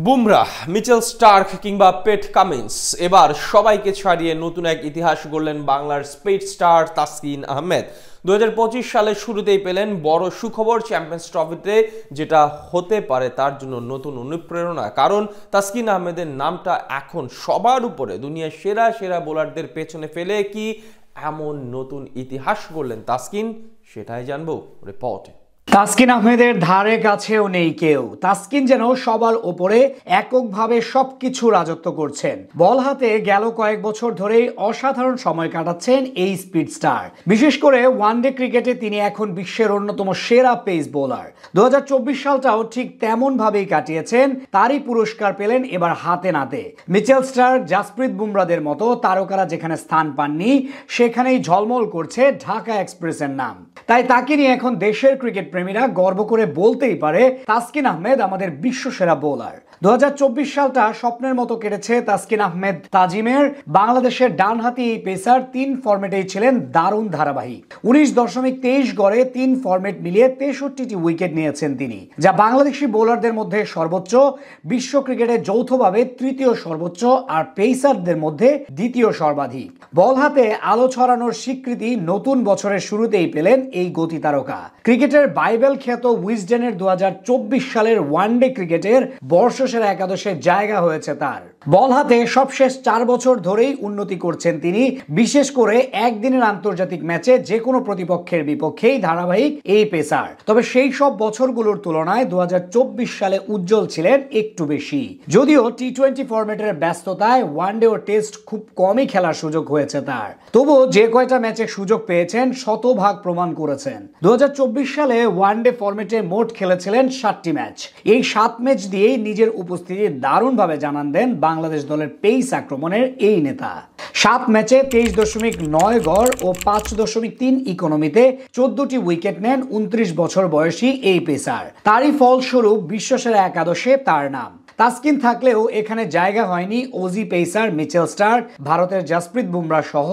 Bumrah, Mitchell Starc কিংবা Pat Cummins এবার সবাইকে ছাড়িয়ে নতুন এক ইতিহাস গড়লেন বাংলার স্পিড স্টার তাসকিন আহমেদ। 2025 সালের শুরুতেই পেলেন বড় সুখবর চ্যাম্পিয়ন্স ট্রফিতে, যেটা হতে পারে তার জন্য নতুন অনুপ্রেরণা। কারণ তাসকিন আহমেদের নামটা এখন সবার উপরে। দুনিয়ার সেরা সেরা বোলারদের পেছনে ফেলে কি এমন নতুন ইতিহাস গড়লেন তাসকিন, সেটাই জানবো রিপোর্টে। তাসকিন আহমেদের ধারে কাছেও নেই কেউ। তাসকিন যেন সবার ওপরে এককভাবে সবকিছু রাজত্ব করছেন। বল হাতে গেল কয়েক বছর ধরেই অসাধারণ সময় কাটাচ্ছেন এই স্পিড স্টার। বিশেষ করে ওয়ানডে ক্রিকেটে তিনি এখন বিশ্বের অন্যতম সেরা পেস বোলার। 2024 সালটাও ঠিক তেমন ভাবেই কাটিয়েছেন। তারই পুরস্কার পেলেন এবার হাতে নাতে। মিচেল স্টার্ক, জাসপ্রীত বুমরাদের মতো তারকারা যেখানে স্থান পাননি, সেখানেই ঝলমল করছে ঢাকা এক্সপ্রেসের নাম। তাই তাকে নিয়ে এখন দেশের ক্রিকেট প্রেমীরা গর্ব করে বলতেই পারে, তাসকিন আহমেদ আমাদের বিশ্বসেরা বোলার। 2024 সালটা স্বপ্নের মতো কেটেছে তাসকিন আহমেদ তাজিমের। বাংলাদেশের ডানহাতি এই পেসার 3 ফরম্যাটেই ছিলেন দারুণ ধারাবাহিক। 19.23 গড়ে 3 ফরম্যাট মিলিয়ে 63টি উইকেট নিয়েছেন তিনি, যা বাংলাদেশি বোলারদের মধ্যে সর্বোচ্চ, বিশ্ব ক্রিকেটে যৌথভাবে তৃতীয় সর্বোচ্চ, আর পেসারদের মধ্যে দ্বিতীয় সর্বাধিক। বল হাতে আলো ছড়ানোর স্বীকৃতি নতুন বছরের শুরুতেই পেলেন এই গতি তারকা। ক্রিকেটের বাইবেল খ্যাত উইজডেনের 2024 সালের ওয়ানডে ক্রিকেটের বর্ষসেরা একাদশে জায়গা হয়েছে তার। বল হাতে সবশেষ 4 বছর ধরেই উন্নতি করছেন তিনি। বিশেষ করে একদিনের আন্তর্জাতিক ম্যাচে যে কোনো প্রতিপক্ষের বিপক্ষেই ধারাবাহিক এই পেসার। তবে সেই সব বছরগুলোর তুলনায় 2024 সালে উজ্জ্বল ছিলেন একটু বেশি। যদিও টি-20 ফরম্যাটের ব্যস্ততায় ওয়ানডে ও টেস্ট খুব কমই খেলার সুযোগ হয়েছে তার, তবুও যে কয়টা ম্যাচে সুযোগ পেয়েছেন শতভাগ প্রমাণ করেছেন। 2024 সালে ওয়ানডে ফরম্যাটে মোট খেলেছিলেন 7টি ম্যাচ। এই 7 ম্যাচ দিয়েই নিজের উপস্থিতি দারুণভাবে জানান দেন বাংলাদেশ দলের পেস আক্রমণের এই নেতা। 7 ম্যাচে 23.9 গড় ও 5.3 ইকোনমিতে 14টি উইকেট নেন 29 বছর বয়সী এই পেসার। তারই ফলস্বরূপ বিশ্বসেরা একাদশে তার নাম। তাসকিন থাকলেও এখানে জায়গা হয়নি অজি পেসার মিচেল স্টার্ক, ভারতের জাসপ্রীত বুমরা সহ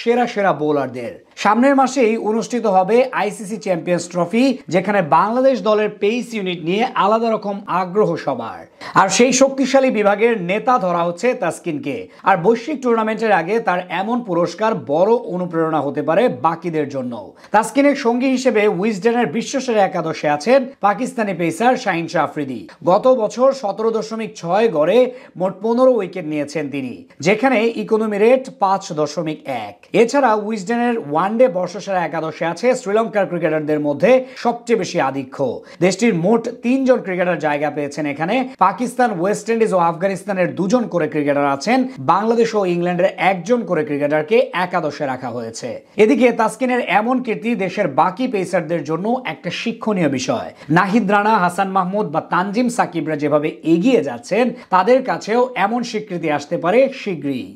সেরা সেরা বোলারদের। সামনের মাসেই অনুষ্ঠিত হবে আইসিসি চ্যাম্পিয়ন্স ট্রফি, যেখানে বাংলাদেশ দলের পেস ইউনিট নিয়ে আলাদা রকম আগ্রহ সবার। আর সেই শক্তিশালী বিভাগের নেতা ধরা হচ্ছে তাসকিনকে। আর বৈশ্বিক টুর্নামেন্টের আগে তার এমন পুরস্কার বড় অনুপ্রেরণা হতে পারে বাকিদের জন্য। তাসকিনের সঙ্গী হিসেবে উইজডেনের বিশ্বসেরা একাদশে আছেন পাকিস্তানি পেসার শাহিন শাহ আফ্রিদি। গত বছর 17.6 গড়ে মোট 15 উইকেট নিয়েছেন তিনি, যেখানে ইকোনমি রেট 5.1। এছাড়া উইজডেনের ওয়ানডে বর্ষসেরা একাদশে আছে শ্রীলঙ্কার ক্রিকেটারদের মধ্যে সবচেয়ে বেশি আধিক্য। দেশটির মোট 3 জন ক্রিকেটার জায়গা পেয়েছেন এখানে। পাকিস্তান, ওয়েস্ট ইন্ডিজ ও আফগানিস্তানের 2 জন করে ক্রিকেটার আছেন। বাংলাদেশ ও ইংল্যান্ডের 1 জন করে ক্রিকেটারকে একাদশে রাখা হয়েছে। এদিকে তাসকিনের এমন কীর্তি দেশের বাকি পেসারদের জন্য একটা শিক্ষণীয় বিষয়। নাহিদ রানা, হাসান মাহমুদ বা তানজিম সাকিবরা যেভাবে এগিয়ে যাচ্ছেন, তাদের কাছেও এমন স্বীকৃতি আসতে পারে শীঘ্রই।